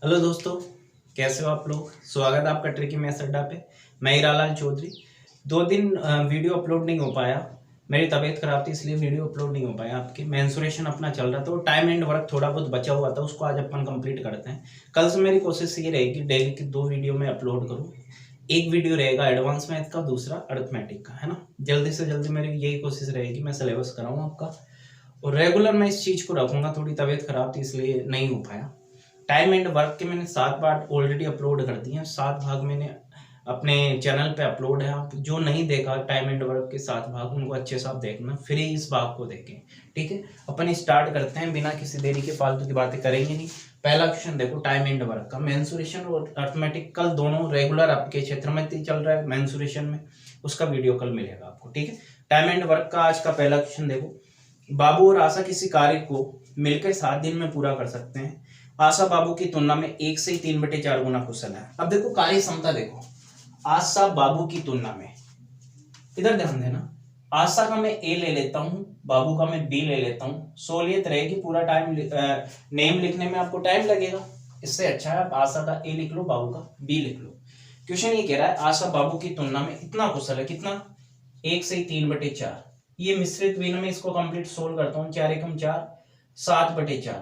Hello दोस्तों, कैसे हो आप लोग। स्वागत है आपका ट्रिकी मैथ्स अड्डा पे। मैं हीरालाल चौधरी। 2 दिन वीडियो अपलोड नहीं हो पाया। मेरी तबीयत खराब थी इसलिए वीडियो अपलोड नहीं हो पाया। आपकी मेंसुरेशन अपना चल रहा था, तो टाइम एंड वर्क थोड़ा बहुत बचा हुआ था, उसको आज अपन कंप्लीट करते हैं। कल से मेरी कोशिश ये रहेगी डेली की 2 वीडियो में अपलोड करूँ। एक वीडियो रहेगा एडवांस मैथ का, दूसरा अर्थमेटिक का, है ना। जल्दी से जल्दी मेरी यही कोशिश रहेगी मैं सिलेबस कराऊँ आपका, और रेगुलर मैं इस चीज़ को रखूँगा। थोड़ी तबीयत खराब थी इसलिए नहीं हो पाया। टाइम एंड वर्क के मैंने 7 पार्ट ऑलरेडी अपलोड कर दिए हैं। 7 भाग मैंने अपने चैनल पे अपलोड है। आप जो नहीं देखा टाइम एंड वर्क के 7 भाग, उनको अच्छे से आप देखना, फ्री इस भाग को देखें। ठीक है, अपन स्टार्ट करते हैं बिना किसी देरी के। फालतू की बातें करेंगे नहीं। पहला क्वेश्चन देखो, टाइम एंड वर्क का। मेंसुरेशन और अर्थमेटिक कल दोनों रेगुलर आपके क्षेत्र में चल रहा है। मेंसुरेशन में उसका वीडियो कल मिलेगा आपको। ठीक है, टाइम एंड वर्क का आज का पहला क्वेश्चन देखो। बाबू और आशा किसी कार्य को मिलकर 7 दिन में पूरा कर सकते हैं। आशा बाबू की तुलना में 1 से 3/4 गुना कुशल है। अब देखो कार्य क्षमता देखो, आशा बाबू की तुलना में, इधर ध्यान देना। आशा का मैं ए ले लेता हूं, बाबू का मैं बी ले लेता हूं। सहूलियत रहेगी, पूरा टाइम नेम लिखने में आपको टाइम लगेगा। इससे अच्छा है आप आशा का ए लिख लो, बाबू का बी लिख लो। क्वेश्चन ये कह रहा है आशा बाबू की तुलना में इतना कुशल है, कितना, 1 से 3/4। ये मिश्रित भिन्न में इसको कंप्लीट सोल्व करता हूँ। 4 एकम 4, 7/4।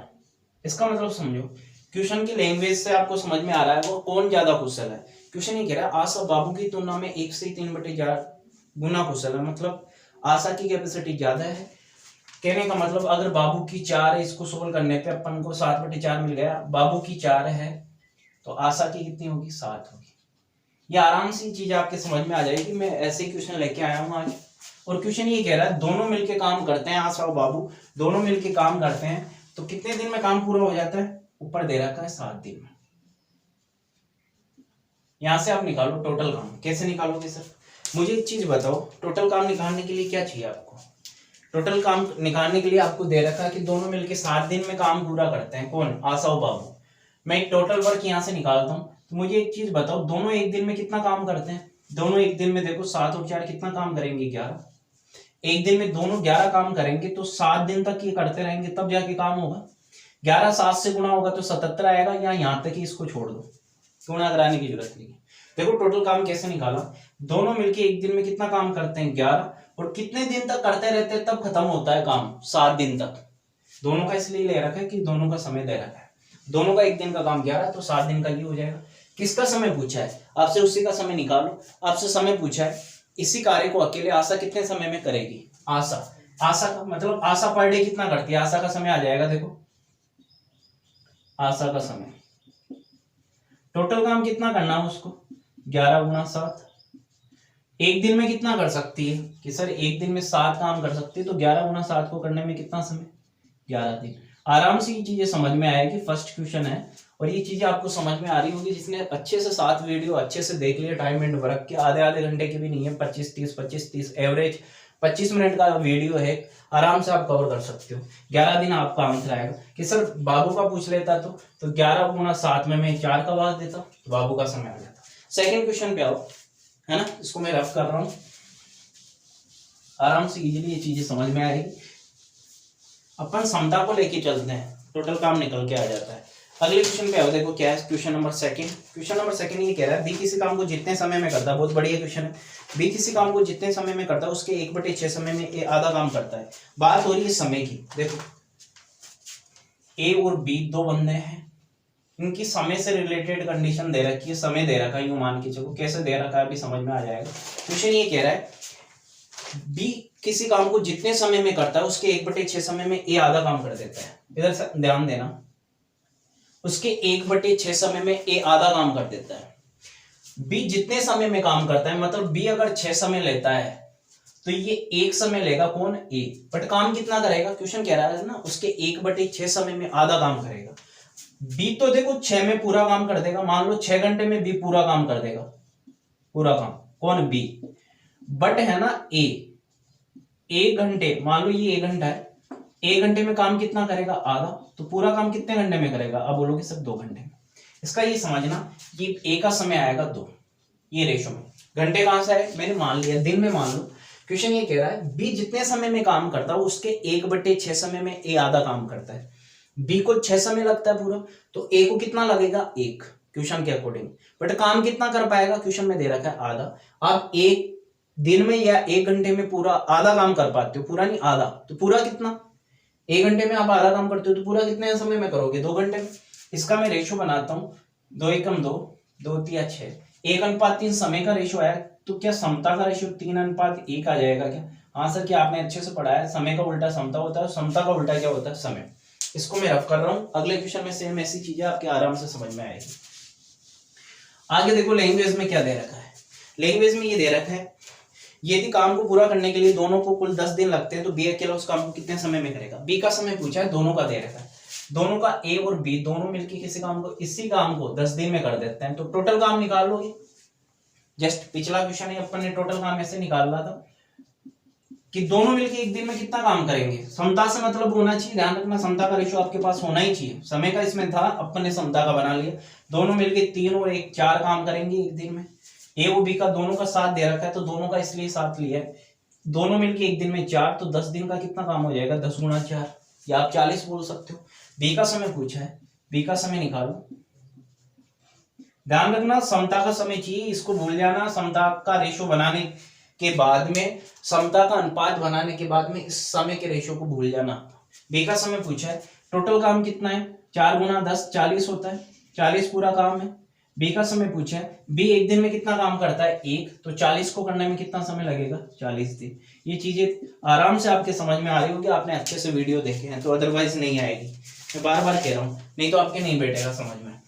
इसका मतलब समझो, क्वेश्चन की लैंग्वेज से आपको समझ में आ रहा है वो कौन ज्यादा कुशल है। क्वेश्चन ये कह रहा है आशा बाबू की तुलना में 1 से 3/4 गुना कुशल है, मतलब आशा की कैपेसिटी ज्यादा है। कहने का मतलब अगर बाबू की 4 है, इसको सोल्व करने पे अपन को 7/4 मिल गया। बाबू की 4 है तो आशा की कितनी होगी, 7 होगी। ये आराम से चीज आपके समझ में आ जाएगी। मैं ऐसे ही क्वेश्चन लेके आया हूँ आज। और क्वेश्चन ये कह रहा है दोनों मिलके काम करते हैं, आशा और बाबू दोनों मिलके काम करते हैं तो कितने दिन में काम पूरा हो जाता है। ऊपर दे रखा है 7 दिन में। यहां से आप निकालो टोटल काम। कैसे निकालोगे सर, मुझे एक चीज बताओ, टोटल काम निकालने के लिए क्या चाहिए आपको। टोटल काम निकालने के लिए आपको दे रखा है कि दोनों मिलके 7 दिन में काम पूरा करते हैं। कौन, आशा और बाबू। मैं टोटल वर्क यहां से निकालता हूं, तो मुझे एक चीज बताओ, दोनों एक दिन में कितना काम करते हैं। दोनों एक दिन में देखो 7 और 4 कितना काम करेंगे, 11। एक दिन में दोनों 11 काम करेंगे तो 7 दिन तक ये करते रहेंगे, तब जाके काम होगा। 11 7 से गुणा होगा तो 77 आएगा, या यहां तक ही इसको छोड़ दो, गुणा कराने की जरूरत नहीं है। देखो टोटल काम कैसे निकाला, दोनों मिलके एक दिन में कितना काम करते हैं, 11। और कितने दिन तक करते रहते हैं तब खत्म होता है काम, 7 दिन तक। दोनों का इसलिए ले रखा है कि दोनों का समय दे रखा है। दोनों का एक दिन का काम 11 तो 7 दिन का ये हो जाएगा। किसका समय पूछा है आपसे, उसी का समय निकालो। आपसे समय पूछा है, इसी कार्य को अकेले आशा कितने समय में करेगी। आशा, आशा का मतलब आशा पर डे कितना करती है, आशा का समय आ जाएगा। देखो आशा का समय, टोटल काम कितना करना है उसको, 11 गुना 7। एक दिन में कितना कर सकती है कि सर एक दिन में 7 काम कर सकती है, तो 11 गुना 7 को करने में कितना समय, 11 दिन। आराम से ये चीजें समझ में आएगी। फर्स्ट क्वेश्चन है और ये चीजें आपको समझ में आ रही होगी जिसने अच्छे से 7 वीडियो अच्छे से देख लिया। टाइम एंड वर्क के आधे आधे घंटे के भी नहीं है, 25-30 एवरेज 25 मिनट का वीडियो है। आराम से आप कवर कर सकते हो। 11 दिन आपका आंसर आएगा। कि सर बाबू का पूछ लेता तो 11 गुना 7 में मैं 4 का भाग देता तो बाबू का समय आ जाता। सेकेंड क्वेश्चन पे आओ, है ना। इसको मैं रफ कर रहा हूं, आराम से इजीली ये चीजें समझ में आएगी। अपन समता को लेके चलते हैं, टोटल काम निकल के आ जाता है। अगले क्वेश्चन पे आओ, देखो क्या है question number second. Question number second ये कह रहा है बी किसी काम को जितने समय में करता है, बहुत बढ़िया क्वेश्चन है। बी किसी काम को जितने समय में करता है उसके 1/6 समय में ए आधा काम करता है। बात हो रही है समय की। देखो ए और बी दो बंदे हैं, इनकी समय से रिलेटेड कंडीशन दे रखी है, समय दे रखा है, यूं मान के चलो। कैसे दे रखा है अभी समझ में आ जाएगा। क्वेश्चन ये कह रहा है बी किसी काम को जितने समय में करता है उसके 1/6 समय में ए आधा काम कर देता है। इधर ध्यान देना, उसके 1/6 समय में ए आधा काम कर देता है। बी जितने समय में काम करता है, मतलब बी अगर 6 समय लेता है तो ये 1 समय लेगा, कौन, ए। बट काम कितना करेगा, क्वेश्चन कह रहा है ना उसके 1/6 समय में आधा काम करेगा। बी तो देखो 6 में पूरा काम कर देगा, मान लो 6 घंटे में बी पूरा काम कर देगा, पूरा काम, कौन, बी। बट है ना ए 1 घंटे, मान लो ये 1 घंटा है, 1 घंटे में काम कितना करेगा, आधा। तो पूरा काम कितने घंटे में करेगा, अब बोलोगे सब 2 घंटे में। इसका ये समझना कि ए का समय आएगा 2, ये रेशो में। घंटे कहां से आए, मैंने मान लिया दिन में मान लो। क्वेश्चन ये कह रहा है बी जितने समय में काम करता है उसके 1/6 समय में ए आधा काम करता है। बी को 6 समय लगता है पूरा, तो ए को कितना लगेगा 1 क्वेश्चन के अकॉर्डिंग। बट काम कितना कर पाएगा, क्वेश्चन में दे रखा है आधा। आप एक दिन में या 1 घंटे में पूरा आधा काम कर पाते हो, पूरा नहीं आधा, तो पूरा कितना, 1 घंटे में आप आधा काम करते हो तो पूरा कितने समय में करोगे, 2 घंटे में। इसका मैं रेशो बनाता हूँ, 2 एकम 2, 2 तिया 6, 1:3 समय का रेशो आया। तो क्या समता का रेशो 3:1 आ जाएगा क्या? हाँ सर, क्या आपने अच्छे से पढ़ा है, समय का उल्टा समता होता है, समता का उल्टा क्या होता है, समय। इसको मैं रफ कर रहा हूँ, अगले क्वेश्चन में सेम ऐसी चीजें आपके आराम से समझ में आएगी। आगे देखो लैंग्वेज में क्या दे रखा है। लैंग्वेज में ये दे रखा है, यदि काम को पूरा करने के लिए दोनों को कुल 10 दिन लगते हैं तो बी अकेला उस काम को कितने समय में करेगा। बी का समय पूछा है, दोनों का दे रखा है, दोनों का ए और बी दोनों मिलकर किसी काम को, इसी काम को 10 दिन में कर देते हैं, तो टोटल काम निकाल लोगे। जस्ट पिछला क्वेश्चन है, अपन ने टोटल काम ऐसे निकाल रहा था कि दोनों मिलकर एक दिन में कितना काम करेंगे। समता से मतलब होना चाहिए, ध्यान रखना, समता का रेशो आपके पास होना ही चाहिए। समय का इसमें था, अपन ने समता का बना लिया। दोनों मिलकर 3 और 1 4 काम करेंगे एक दिन में। ए और बी का दोनों का 7 दे रखा है, तो दोनों का इसलिए 7 लिया है। दोनों मिलकर एक दिन में 4, तो 10 दिन का कितना काम हो जाएगा, 10 गुणा 4, या आप 40 बोल सकते हो। बी का समय पूछा है, बी का समय निकालो। ध्यान रखना, समता का समय चाहिए, इसको भूल जाना। समता का रेशो बनाने के बाद में, समता का अनुपात बनाने के बाद में इस समय के रेशो को भूल जाना। बी का समय पूछा है, टोटल काम कितना है, 4 गुणा 10 40 होता है, 40 पूरा काम है। बी का समय पूछा है, बी एक दिन में कितना काम करता है 1, तो 40 को करने में कितना समय लगेगा, 40 दिन। ये चीजें आराम से आपके समझ में आ रही होगी, आपने अच्छे से वीडियो देखे हैं, तो अदरवाइज नहीं आएगी। मैं बार बार कह रहा हूँ, नहीं तो आपके नहीं बैठेगा समझ में।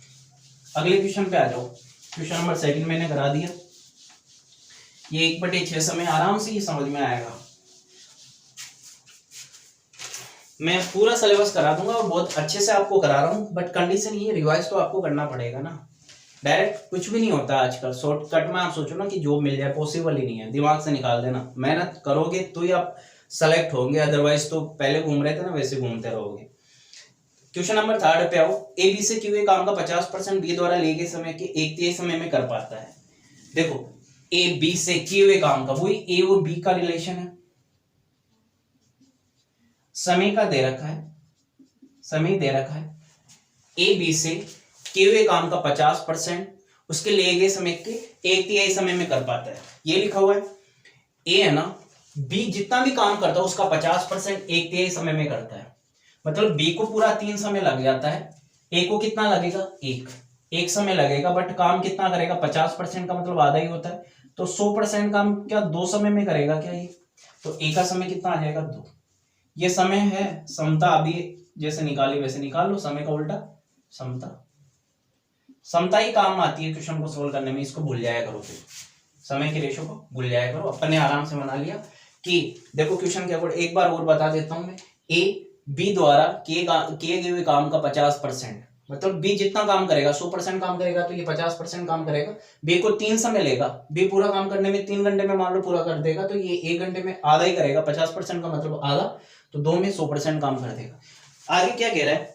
अगले क्वेश्चन पे आ जाओ। क्वेश्चन नंबर 2 मैंने करा दिया, ये 1/6 समय आराम से ये समझ में आएगा। मैं पूरा सिलेबस करा दूंगा और बहुत अच्छे से आपको करा रहा हूँ, बट कंडीशन ये, रिवाइज तो आपको करना पड़ेगा ना। डायरेक्ट कुछ भी नहीं होता आजकल, शॉर्टकट में आप सोचो ना कि जॉब मिल जाए, पॉसिबल ही नहीं है। दिमाग से निकाल देना, मेहनत करोगे तो ही आप सेलेक्ट होंगे, अदरवाइज तो पहले घूम रहे थे ना वैसे घूमते रहोगे। क्वेश्चन नंबर 3 पे आओ। ए बी से किए हुए काम का 50% बी द्वारा लिए गए समय के 1/3 समय में कर पाता है। देखो ए बी से किए हुए काम का, वही ए और बी का रिलेशन है, समय का दे रखा है, समय दे रखा है। ए बी से किए हुए काम का 50% उसके लिए गए समय के 1/3 समय में कर पाता है, ये लिखा हुआ है। ए है ना, बी जितना भी काम करता है उसका 50% 1/3 समय में करता है, मतलब बी को पूरा 3 समय लग जाता है, ए को कितना लगेगा, 1 समय लगेगा, बट काम कितना करेगा, 50% का मतलब आधा ही होता है, तो 100% काम क्या 2 समय में करेगा क्या ये, तो ए का समय कितना आ जाएगा 2। ये समय है समता, अभी जैसे निकाली वैसे निकाल लो, समय का उल्टा समता। समता ही काम आती है क्वेश्चन को सोल्व करने में, इसको भूल जाया करो, फिर समय के रेशो को भूल जाया करो। अपन ने आराम से बना लिया कि देखो क्वेश्चन के अकॉर्डिंग एक बार और बता देता हूं मैं। ए बी द्वारा किए गए हुए काम का 50%, मतलब बी जितना काम करेगा 100% काम करेगा, तो ये 50% काम करेगा। बी को 3 समय लेगा, बी पूरा काम करने में 3 घंटे में मान लो पूरा कर देगा, तो ये 1 घंटे में आधा ही करेगा, 50% का मतलब आधा, तो 2 में 100% काम कर देगा। आगे क्या कह रहा है,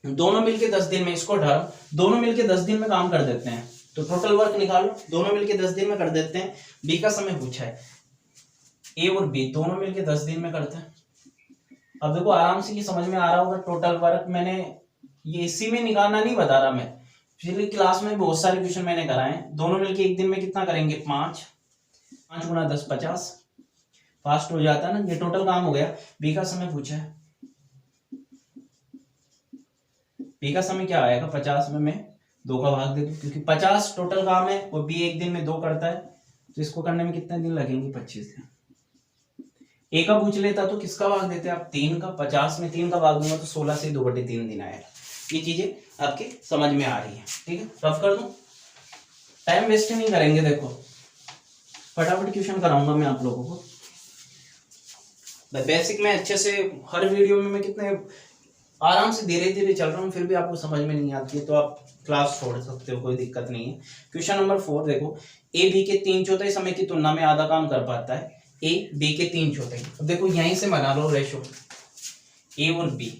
दोनों मिलके 10 दिन में, इसको हटा, दोनों मिलके 10 दिन में काम कर देते हैं, तो टोटल वर्क निकालो, दोनों मिलके 10 दिन में कर देते हैं। बी का समय पूछा है, ए और बी दोनों मिलके 10 दिन में करते हैं। अब देखो आराम से ये समझ में आ रहा होगा, टोटल वर्क मैंने ये इसी में निकालना नहीं बता रहा मैं, पिछली क्लास में बहुत सारे क्वेश्चन मैंने कराए हैं। दोनों मिलके एक दिन में कितना करेंगे, 5 गुणा 10 50, फास्ट हो जाता है ना, ये टोटल काम हो गया। बी का समय पूछा है, बी का समय क्या आएगा, 50 में मैं 2 का भाग दे दूं, क्योंकि 50 टोटल काम है और बी एक दिन में 2 करता है, तो इसको करने में कितने दिन लगेंगे, 25 दिन। ए का पूछ लेता तो किसका भाग देते आप, 3 का, 50 में 3 का भाग दूंगा तो 16 से 2/3 दिन आएगा। ये चीजें आपके समझ में आ रही है, ठीक है। रफ कर दूं, टाइम वेस्ट नहीं करेंगे, देखो फटाफट क्वेश्चन कराऊंगा मैं आप लोगों को। बेसिक में अच्छे से हर वीडियो में मैं कितने आराम से धीरे धीरे चल रहा हूँ, फिर भी आपको समझ में नहीं आती है तो आप क्लास छोड़ सकते हो, कोई दिक्कत नहीं है। क्वेश्चन नंबर 4 देखो, ए बी के 3/4 समय की तुलना में आधा काम कर पाता है, ए बी के 3/4। अब देखो यहीं से बना लो रेशो, ए और बी,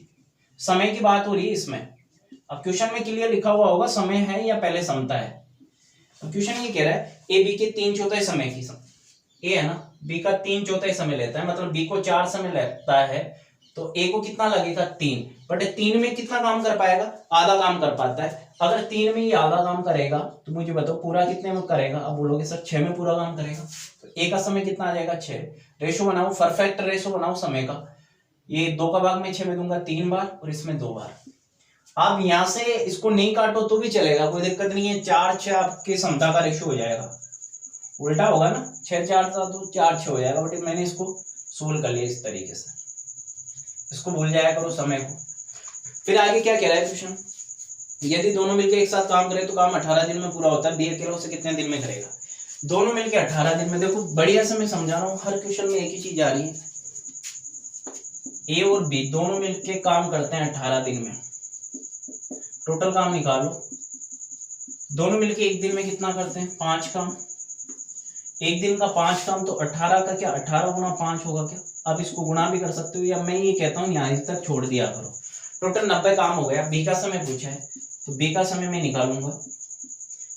समय की बात हो रही है इसमें। अब क्वेश्चन में क्लियर लिखा हुआ होगा समय है या पहले समता है। अब क्वेश्चन ये कह रहा है ए बी के 3/4 समय की, ए है ना, बी का 3/4 समय लेता है, मतलब बी को 4 समय लगता है तो ए को कितना लगेगा 3, बट 3 में कितना काम कर पाएगा, आधा काम कर पाता है। अगर 3 में ये आधा काम करेगा तो मुझे बताओ पूरा कितने में करेगा। अब बोलोगे सर 6 में पूरा काम करेगा, तो ए का समय कितना आ जाएगा 6। रेशो बनाओ, परफेक्ट रेशो बनाओ समय का। ये 2 का भाग में 6 में दूंगा 3 बार और इसमें 2 बार। आप यहां से इसको नहीं काटो तो भी चलेगा, कोई दिक्कत नहीं है। 4 6 आपकी क्षमता का रेशो हो जाएगा, उल्टा होगा ना, 6 4 तो 4 6 हो जाएगा। बट मैंने इसको सोल्व कर लिया इस तरीके से, इसको भूल जाया करो समय को। फिर आगे क्या कह रहा है क्वेश्चन, यदि दोनों मिलकर एक साथ काम करें तो काम 18 दिन में पूरा होता है, बी अकेला उसे कितने दिन में करेगा। दोनों मिलकर 18 दिन में। देखो बढ़िया से मैं समझा रहा हूँ, हर क्वेश्चन में एक ही चीज आ रही है। ए और बी दोनों मिलकर काम करते हैं 18 दिन में, टोटल काम निकालो। दोनों मिलकर एक दिन में कितना करते हैं, 5 काम। एक दिन का 5 काम, तो 18 का क्या 18 गुना 5 होगा क्या। अब इसको गुणा भी कर सकते हो, या मैं ये कहता हूँ यहाँ तक छोड़ दिया करो। टोटल 90 काम हो गया। बी का समय पूछा है तो बी का समय मैं निकालूंगा।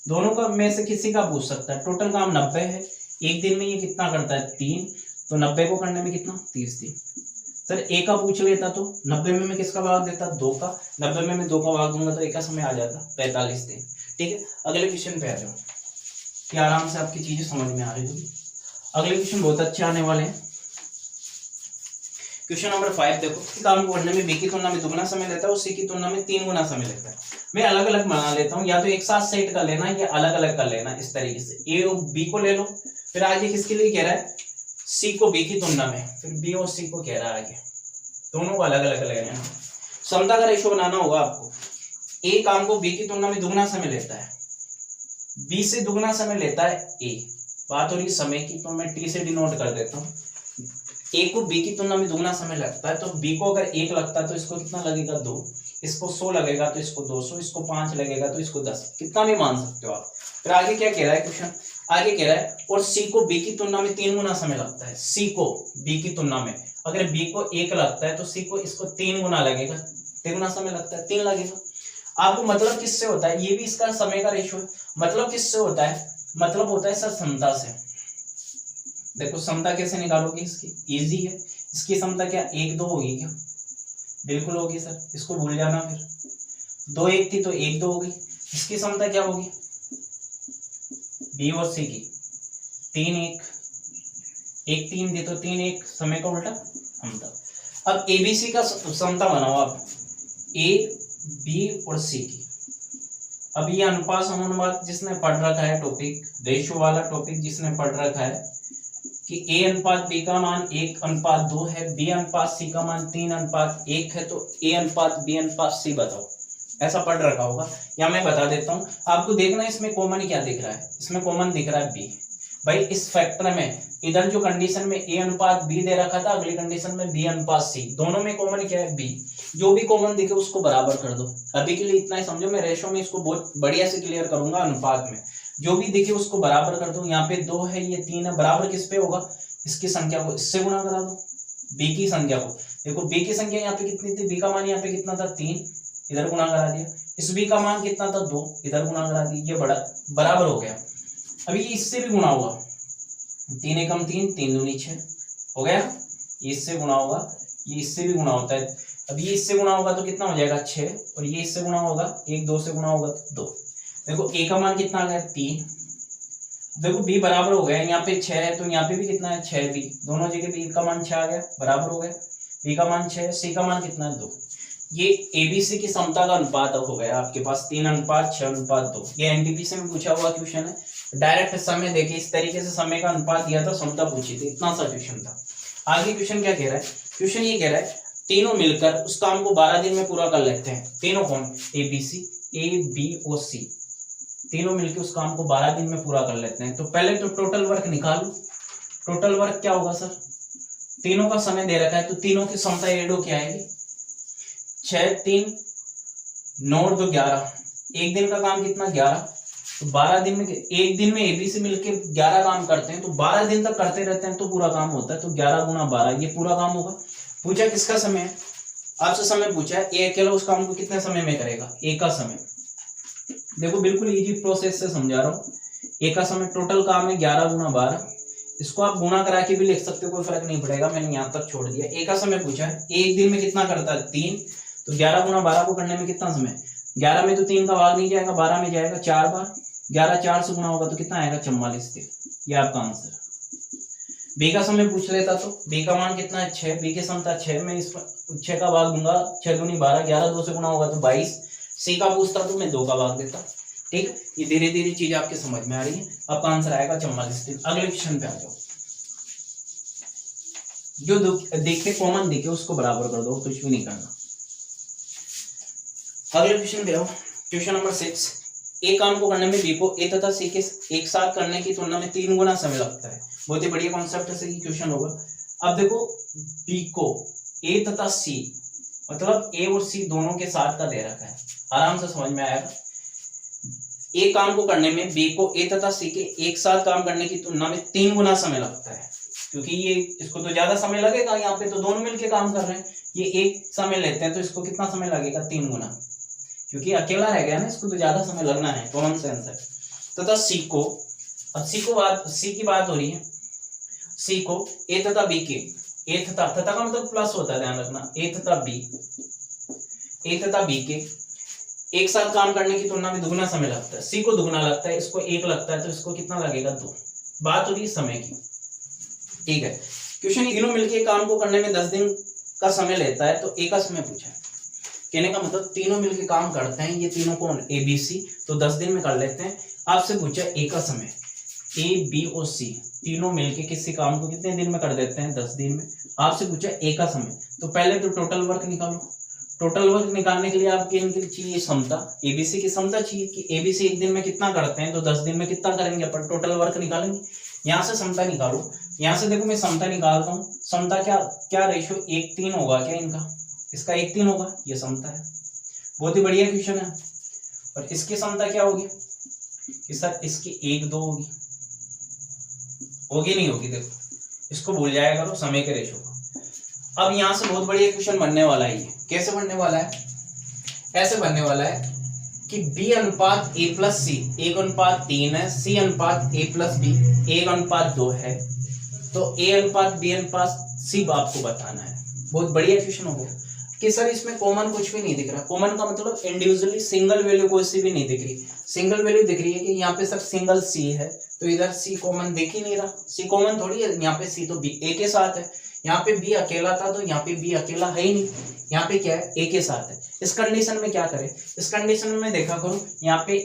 दोनों का में से किसी का पूछ सकता है। टोटल काम 90 है, एक दिन में ये कितना करता है 3, तो 90 को करने में कितना 30 दिन। सर ए का पूछ लेता तो 90 में मैं किसका भाग देता 2 का, 90 में मैं 2 का भाग दूंगा तो ए का समय आ जाता 45 दिन। ठीक है, अगले क्वेश्चन पे आ जाओ कि आराम से आपकी चीजें समझ में आ रही होगी। अगले क्वेश्चन बहुत अच्छे आने वाले हैं। क्वेश्चन नंबर 5 देखो, काम को करने में बी की तुलना में दुगना समय लेता है और सी की तुलना में 3 गुना समय लेता है। मैं अलग अलग बना लेता हूँ, या तो एक साथ सेट कर लेना या अलग अलग कर लेना। इस तरीके से ए और बी को ले लो, फिर आगे किसके लिए कह रहा है, सी को बी की तुलना में, फिर बी और सी को कह रहा है आगे, दोनों को अलग अलग ले लेना। क्षमता का रेशो बनाना होगा आपको। ए काम को बी की तुलना में दुगना समय लेता है, बी से दुगना समय लेता है ए। बात हो रही समय की, तो मैं टी से डिनोट कर देता हूँ। ए को बी की तुलना में दुगना समय लगता है, तो बी को अगर 1 लगता है तो इसको कितना लगेगा 2, इसको 100 लगेगा तो इसको 200, इसको 5 लगेगा तो इसको 10, कितना भी मान सकते हो आप। फिर आगे क्या कह रहा है क्वेश्चन, आगे कह रहा है और सी को बी की तुलना में 3 गुना समय लगता है। सी को बी की तुलना में, अगर बी को 1 लगता है तो सी को इसको 3 गुना लगेगा, 3 गुना समय लगता है 3 लगेगा। आपको मतलब किससे होता है, ये भी इसका समय का रेशो है। मतलब किससे होता है, मतलब होता है सर क्षमता से। देखो क्षमता कैसे निकालोगे इसकी, इजी है। इसकी क्षमता क्या 1 2 होगी क्या, बिल्कुल होगी सर, इसको भूल जाना। फिर 2 1 थी तो 1 2 होगी। इसकी क्षमता क्या होगी, बी और सी की 3 1 1 3 थी तो 3 1, समय का उल्टा क्षमता। अब एबीसी का क्षमता बनाओ आप, ए बी और सी की। अब ये अनुपात समानुपात जिसने पढ़ रखा है टॉपिक, रेशो वाला टॉपिक जिसने पढ़ रखा है कि ए अनुपात बी का मान 1:2 है, बी अनुपात सी का मान 3:1 है, तो ए अनुपात बी अनुपात सी बताओ। ऐसा पढ़ रखा होगा, या मैं बता देता हूँ आपको। देखना इसमें कॉमन क्या दिख रहा है, इसमें कॉमन दिख रहा है बी। भाई इस फैक्टर में इधर जो कंडीशन में ए अनुपात बी दे रखा था, अगली कंडीशन में बी अनुपात सी, दोनों में कॉमन क्या है बी। जो भी कॉमन दिखे उसको बराबर कर दो। अभी के लिए इतना ही समझो, मैं रेशो में इसको बहुत बढ़िया से क्लियर करूंगा। अनुपात में जो भी दिखे उसको बराबर कर दो। यहाँ पे 2 है, ये 3 है, बराबर किस पे होगा, इसकी संख्या को इससे गुणा करा दो, बी की संख्या को। देखो बी की संख्या यहाँ पे कितनी थी, बी का मान यहाँ पे कितना था 3, इधर गुणा करा दिया। इस बी का मान कितना था 2, इधर गुणा करा दिया, ये बड़ा बराबर हो गया। अभी ये इससे भी गुणा होगा, 3 एकम 3, 3 दूनी 6 हो गया। ये इससे गुणा होगा, ये इससे भी गुणा होता है। अब ये इससे गुणा होगा तो कितना हो जाएगा 6, और ये इससे गुणा होगा 1 2 से गुणा होगा तो 2। देखो ए का मान कितना आ गया 3। देखो बी बराबर हो गया, यहाँ पे 6 है तो यहाँ पे भी कितना है 6 बी, दोनों जगह बी का मान 6 आ गया, बराबर हो गया। बी का मान 6, सी का मान कितना है 2। ये एबीसी की क्षमता का अनुपात हो गया आपके पास 3:6:2। ये एनटीपीसी में पूछा हुआ क्वेश्चन है। डायरेक्ट समय देखिए, इस तरीके से समय का अनुपात दिया था, क्षमता पूछी थी, इतना सा क्वेश्चन था। आगे क्वेश्चन क्या कह रहा है, क्वेश्चन ये कह रहा है तीनों मिलकर उस काम को 12 दिन में पूरा कर लेते हैं। तीनों कौन, एबीसी, ए बी और सी, तीनों मिलकर उस काम को 12 दिन में पूरा कर लेते हैं। तो पहले तो टोटल वर्क निकालो। टोटल वर्क क्या होगा सर, तीनों का समय दे रखा है तो तीनों की क्षमता एड हो क्या आएगी, 6 3 9 2 11। एक दिन का काम कितना 11, तो 12 दिन में, एक दिन में एबीसी मिलके 11 काम करते हैं तो 12 दिन तक करते रहते हैं तो पूरा काम होता है। तो 11 गुना 12 ये पूरा काम होगा। पूछा किसका समय है, आपसे समय पूछा है, ए अकेला उस काम को कितने समय में करेगा, ए का समय। देखो बिल्कुल इजी प्रोसेस से समझा रहा हूँ। ए का समय टोटल काम है 11 गुना 12, इसको आप गुणा करा के भी लिख सकते हो, कोई फर्क नहीं पड़ेगा, मैंने यहाँ तक छोड़ दिया। ए का समय पूछा है, एक दिन में कितना करता है 3, तो 11 गुणा 12 को करने में कितना समय, 11 में तो 3 का भाग नहीं जाएगा, 12 में जाएगा 4 बार, 11 4 से गुणा होगा तो कितना आएगा 44 दिन। ये आपका आंसर। बी का समय पूछ लेता तो बी का मान कितना है 6, बी की क्षमता 6, मैं इस 6 का भाग दूंगा, 6 दूनी 12, 11 2 से गुणा होगा तो 22। सी का पूछता तो मैं 2 का भाग देता। ठीक है, ये धीरे धीरे चीज आपके समझ में आ रही है। आपका आंसर आएगा 44 दिन। अगले क्वेश्चन पे आ जाओ। जो देखे कॉमन देखे उसको बराबर कर दो, कुछ भी नहीं करना। अगले क्वेश्चन पे आओ, क्वेश्चन नंबर 6। एक काम को करने में बी को ए तथा सी के एक साथ करने की तुलना में 3 गुना समय लगता है। बहुत ही बढ़िया कॉन्सेप्ट से क्वेश्चन होगा। अब देखो बी को ए तथा सी, मतलब ए और सी दोनों के साथ का दे रखा है, आराम से समझ में आएगा। एक काम को करने में बी को ए तथा सी के एक साथ काम करने की तुलना में 3 गुना समय लगता है, क्योंकि ये इसको तो ज्यादा समय लगेगा, यहाँ पे तो दोनों मिलके काम कर रहे हैं, ये एक समय लेते हैं तो इसको कितना समय लगेगा 3 गुना, क्योंकि अकेला रह गया ना, इसको तो ज्यादा समय लगना है, कॉमन सेंस है। तथा सी को, अब सी की बात हो रही है, सी को ए तथा बी के, ए तथा का मतलब प्लस होता है, ध्यान रखना, ए तथा बी के एक साथ काम करने की तुलना में दुगना समय लगता है। सी को दुगना लगता है, इसको 1 लगता है, तो इसको कितना लगेगा 2। बात हो रही है समय की। ठीक है, क्वेश्चन तीनों मिलके काम को करने में 10 दिन का समय लेता है, तो ए का समय पूछा है। कहने का मतलब तीनों मिलके काम करते हैं, ये तीनों कौन, ए बी सी, तो 10 दिन में कर लेते हैं। आपसे पूछा ए का समय, ए बी और सी तीनों मिलके किसी काम को कितने दिन में कर देते हैं 10 दिन में। आपसे पूछा ए का समय, तो पहले तो टोटल वर्क निकालो। टोटल वर्क निकालने के लिए आपके इनके चाहिए क्षमता, एबीसी की क्षमता चाहिए कि एबीसी एक दिन में कितना करते हैं, तो 10 दिन में कितना करेंगे अपन, टोटल वर्क निकालेंगे। यहाँ से क्षमता निकालो, यहाँ से देखो मैं क्षमता निकालता हूँ, क्षमता क्या रेशियो 1:3 होगा क्या इनका, इसका 1:3 होगा, ये क्षमता है। बहुत ही बढ़िया क्वेश्चन है। और इसकी क्षमता क्या होगी कि सर इसकी 1:2 होगी नहीं होगी, देखो इसको भूल जाया करो समय के रेशियो को। अब यहाँ से बहुत बढ़िया क्वेश्चन बनने वाला है। ये कैसे बनने वाला है, ऐसे बनने वाला है कि b अनुपात a प्लस सी 1:3 है, c अनुपात a प्लस बी 1:2 है, तो a अनुपात b अनुपात c आपको बताना है। बहुत बढ़िया क्वेश्चन हो गया कि सर इसमें कॉमन कुछ भी नहीं दिख रहा। कॉमन का मतलब इंडिविजुअली सिंगल वैल्यू कोई सी भी नहीं दिख रही। सिंगल वैल्यू दिख रही है कि यहाँ पे सर सिंगल c है, तो इधर c कॉमन दिख ही नहीं रहा। c कॉमन थोड़ी है, यहाँ पे c तो b a के साथ है, यहाँ पे b अकेला था तो यहाँ पे b अकेला है ही नहीं, यहाँ पे क्या है a के साथ है। इस कंडीशन में क्या करें, इस कंडीशन में देखा करो, यहाँ पे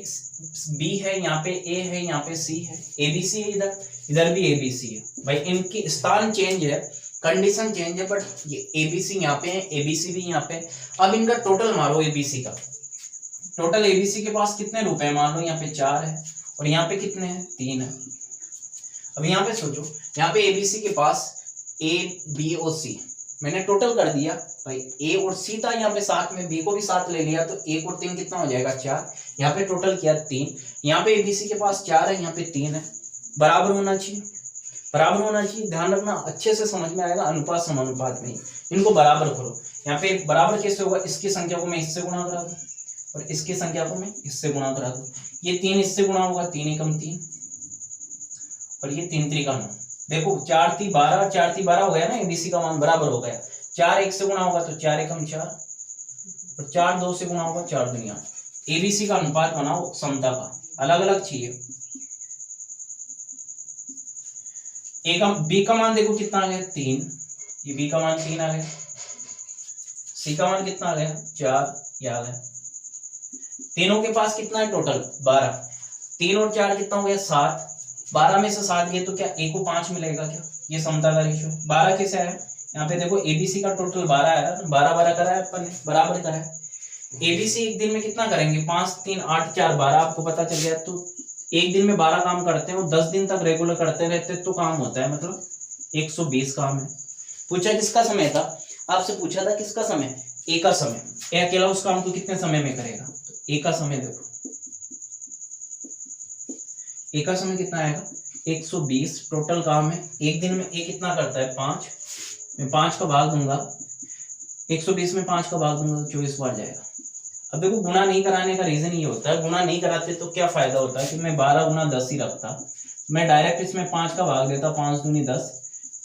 b है, यहाँ पे a है, यहाँ पे c है, abc है, इधर भी abc है। भाई इनकी स्थान चेंज है, कंडीशन चेंज है, बट ये abc यहाँ पे है, abc भी यहाँ पे। अब इनका टोटल मारो abc का, टोटल abc के पास कितने रुपए, मान लो यहाँ पे 4 है और यहाँ पे कितने हैं 3 है। अब यहाँ पे सोचो, यहाँ पे abc के पास a b और c मैंने टोटल कर दिया भाई, a और c था यहाँ पे साथ में, b को भी साथ ले लिया, तो 1 और 3 कितना हो जाएगा 4, यहाँ पे टोटल किया 3। यहाँ पे abc के पास 4 है, यहाँ पे 3 है, बराबर होना चाहिए, बराबर होना चाहिए। ध्यान रखना, अच्छे से समझ में आएगा, अनुपात समानुपात में इनको बराबर करो। यहाँ पे बराबर कैसे होगा, इसकी संख्या को मैं इससे गुणा करा दूं और इसकी संख्या को मैं इससे गुणा करा दूं, ये 3 इससे गुणा होगा, 3 एकम 3 और ये 3 त्रिका 9। देखो 4 3 12, 4 3 12 हो गया ना, एबीसी का मान बराबर हो गया। 4 1 से गुणा होगा तो 4 एकम 4 और 4 2 से गुणा होगा 4 दूनी 8। एबीसी का अनुपात बनाओ समता का, अलग अलग चाहिए। ए का बी का मान देखो कितना आ गया 3, ये बी का मान 3 आ गया, सी का मान कितना आ गया 4, ये आ गया। तीनों के पास कितना है टोटल 12, 3 और 4 कितना हो गया 7, 12 में से 7 गए तो क्या ए को 5 मिलेगा क्या, ये समता का रेशियो। 12 कैसे आया, यहाँ पे देखो एबीसी का टोटल 12 आया था, 12 करा है अपन ने, बराबर करा है। एबीसी एक दिन में कितना करेंगे, 5 3 8 4 12, आपको पता चल गया। तो एक दिन में 12 काम करते हैं और 10 दिन तक रेगुलर करते रहते तो काम होता है, मतलब 120 काम है। पूछा किसका समय था, आपसे पूछा था किसका समय, ए का समय। ए अकेला उस काम को कितने समय में करेगा, तो ए का समय देखो, ए का समय कितना आएगा 120, टोटल काम है। एक दिन में ए कितना करता है 5, मैं 5 का भाग दूंगा, 120 में 5 का भाग दूंगा तो 24 बार जाएगा। अब देखो गुणा नहीं कराने का रीजन ये होता है, गुणा नहीं कराते तो क्या फायदा होता है कि मैं 12 गुना 10 ही रखता, मैं डायरेक्ट इसमें 5 का भाग देता, 5 दूनी 10,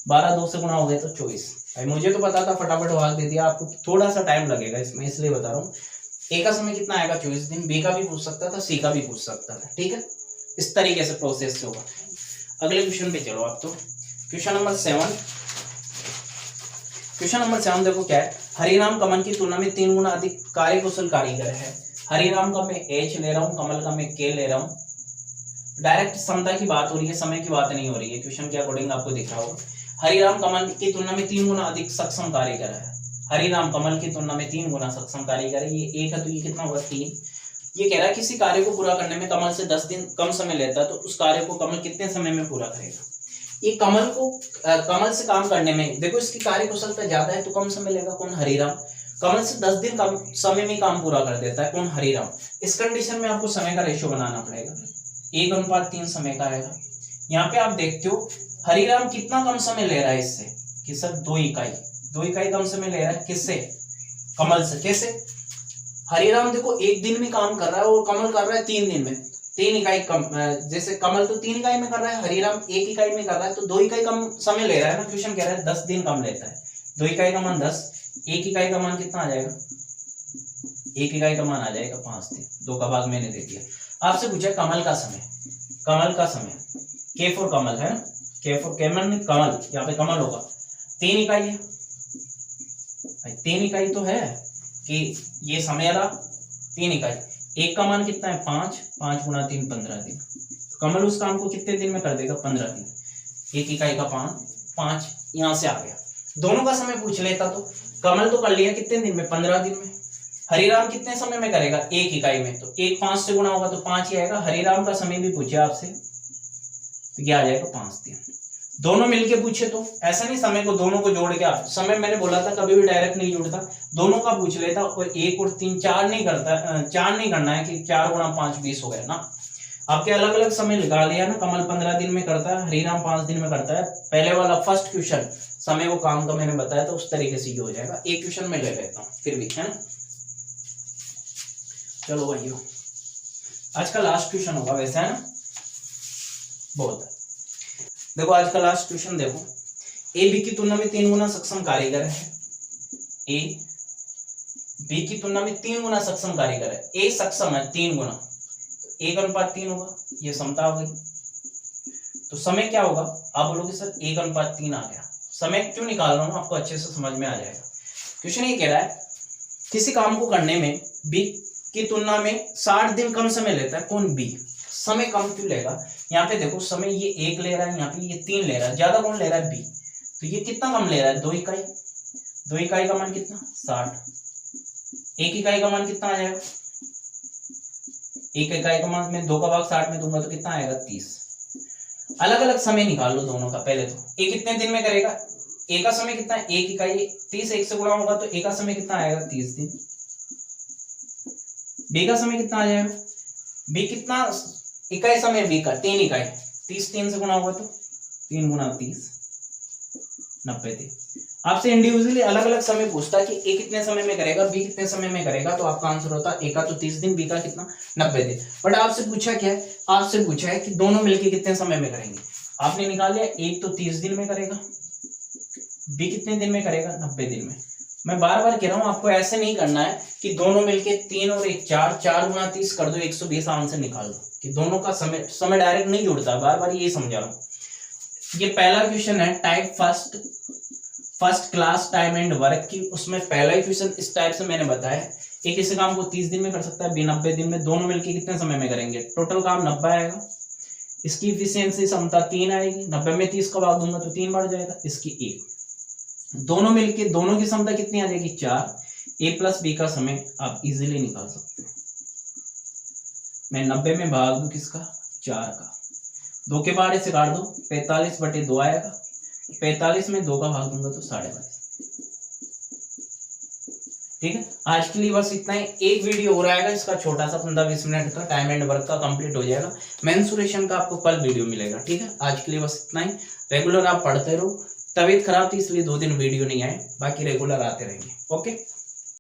12 2 से गुणा हो गया तो 24। भाई मुझे तो पता था, फटाफट भाग दे दिया, आपको थोड़ा सा टाइम लगेगा इसमें, इसलिए बता रहा हूँ। ए का समय कितना आएगा 24 दिन, बी का भी पूछ सकता था, सी का भी पूछ सकता था, ठीक है। इस तरीके से प्रोसेस से होगा। अगले क्वेश्चन पे चलो आप। तो क्वेश्चन नंबर 7, क्वेश्चन नंबर 7 देखो क्या है। हरिराम कमल की तुलना में 3 गुना अधिक कार्यकुशल कारीगर है। हरिराम का मैं एच ले रहा हूँ, कमल का मैं के ले रहा हूँ। डायरेक्ट क्षमता की बात हो रही है, समय की बात नहीं हो रही है। क्वेश्चन के अकॉर्डिंग आपको दिख रहा होगा। हरिराम कमल की तुलना में 3 गुना अधिक सक्षम कारीगर है। हरिराम कमल की तुलना में 3 गुना सक्षम कारीगर है। ये एक है तो ये कितना होगा 3। ये कह रहा है किसी कार्य को पूरा करने में कमल से 10 दिन कम समय लेता है, तो उस कार्य को कमल कितने समय में पूरा करेगा। ये कमल से काम करने में देखो इसकी कार्य कुशलता ज्यादा है तो कम समय लेगा, कौन, हरिराम। कमल से 10 दिन कम समय में काम पूरा कर देता है, कौन, हरिराम। इस कंडीशन में आपको समय का रेशियो बनाना पड़ेगा, 1:3 समय का आएगा। यहाँ पे आप देखते हो हरिराम कितना कम समय ले रहा है इससे, कि सर 2 इकाई कम समय ले रहा है, किससे, कमल से। कैसे, हरिराम देखो 1 दिन में काम कर रहा है और कमल कर रहा है 3 दिन में, 3 इकाई कम। जैसे कमल तो 3 इकाई में कर रहा है, हरिराम 1 इकाई में कर रहा है, तो 2 इकाई कम समय ले रहा है ना। क्वेश्चन कह रहा है 10 दिन कम लेता है। 2 इकाई का मान 10, 1 इकाई का मान कितना आ जाएगा, 1 इकाई का मान आ जाएगा 5 दिन। 2 का भाग मैंने दे दिया। आपसे पूछा कमल का समय, के फॉर कमल है ना, के फॉर कमल, यहाँ पे कमल होगा। 3 इकाई है भाई, 3 इकाई तो है कि ये समय रहा 3 इकाई। 1 का मान कितना है 5, 5 गुणा 3 15 दिन। कमल उस काम को कितने दिन में कर देगा, 15 दिन। 1 इकाई का 5 यहाँ से आ गया। दोनों का समय पूछ लेता तो कमल तो कर लिया कितने दिन में, 15 दिन में। हरिराम कितने समय में करेगा, 1 इकाई में, तो 1 5 से गुणा होगा तो 5 ही आएगा। हरिराम का समय भी पूछे आपसे तो क्या आ जाएगा 5 दिन। दोनों मिलके पूछे तो ऐसा नहीं समय को दोनों को जोड़ के आप, समय मैंने बोला था कभी भी डायरेक्ट नहीं जुड़ता, दोनों का पूछ लेता। और 1 और 3 4 नहीं करता, 4 नहीं करना है कि 4 गुणा 5 20 हो गया ना। आपके अलग अलग समय लगा लिया ना। कमल 15 दिन में करता है, हरिराम 5 दिन में करता है। पहले वाला फर्स्ट क्वेश्चन समय को काम का मैंने बताया तो उस तरीके से ये हो जाएगा। एक क्वेश्चन में ले लेता हूँ फिर भी, है ना। चलो भाइयों आज का लास्ट क्वेश्चन होगा वैसे, है ना, बहुत है। देखो आज का लास्ट क्वेश्चन देखो। ए बी की तुलना में 3 गुना सक्षम कारीगर है। ए बी की तुलना में 3 गुना सक्षम कारीगर है। ए सक्षम है 3 गुना, तो 1:3 होगा, ये समता हो गई। तो समय क्या होगा, आप बोलोगे सर 1:3 आ गया। समय क्यों निकाल रहा हूं आपको अच्छे से समझ में आ जाएगा। क्वेश्चन ये कह रहा है किसी काम को करने में बी की तुलना में 60 दिन कम समय लेता है, कौन, बी। समय कम क्यों लेगा, यहाँ पे देखो समय ये 1 ले रहा है, यहाँ पे ये 3 ले रहा है, ज्यादा कौन ले रहा है, बी। तो ये कितना कम ले रहा है, 2 इकाई। 2 इकाई का मान कितना 60। 1 इकाई का मान कितना आ जाएगा, 1 इकाई का मान मैं 2 का भाग 60 में दूंगा तो कितना आएगा 30। अलग अलग समय निकाल लो दोनों का। पहले तो ए कितने दिन में करेगा, ए का समय कितना है 1 इकाई, 30 1 से गुणा होगा तो ए का समय कितना आएगा 30 दिन। बी का समय कितना आ जाएगा, बी कितना इकाई समय, बी का 3 इकाई, 30 3 से गुणा होगा तो 3 गुणा 30 90 दिन। आपसे इंडिविजुअली अलग अलग समय पूछता कि ए कितने समय में करेगा, बी कितने समय में करेगा, तो आपका आंसर होता ए का तो 30 दिन, बी का कितना 90 दिन। बट आपसे पूछा क्या है, आपसे पूछा है कि दोनों मिलके कितने समय में करेंगे। आपने निकाल लिया, एक तो 30 दिन में करेगा, बी कितने दिन में करेगा 90 दिन में। मैं बार बार कह रहा हूं आपको ऐसे नहीं करना है कि दोनों मिलके 3 और 1 4, 4 गुणा 30 कर दो 120 आंसर निकाल दो, कि दोनों का समय डायरेक्ट नहीं जुड़ता। बार बार ये समझा रहा हूं। ये पहला क्वेश्चन है type first class time and work की, उसमें पहला ही क्वेश्चन इस टाइप से मैंने बताया। एक इस काम को 30 दिन में कर सकता है, बी 90 दिन में। दोनों मिलके कितने समय में करेंगे, टोटल काम 90 आएगा। इसकी इफिशियंसी क्षमता 3 आएगी, 90 में 30 का भाग दूंगा तो 3 बढ़ जाएगा, इसकी 1। दोनों मिलके दोनों की क्षमता कितनी आ जाएगी 4। ए प्लस बी का समय आप इजीली निकाल सकते हो। मैं 90 में भाग दूं किसका 4 का, 2 के बाद इसे काट दो 45/2 आएगा। 45 में 2 का भाग दूंगा तो 22.5। ठीक है, आज के लिए बस इतना ही। एक वीडियो हो रहेगा इसका छोटा सा 15-20 मिनट का, टाइम एंड वर्क का कंप्लीट हो जाएगा। मेंसुरेशन का आपको कल वीडियो मिलेगा। ठीक है, आज के लिए बस इतना ही। रेगुलर आप पढ़ते रहो। तबीयत खराब थी इसलिए 2 दिन वीडियो नहीं आए, बाकी रेगुलर आते रहेंगे। ओके।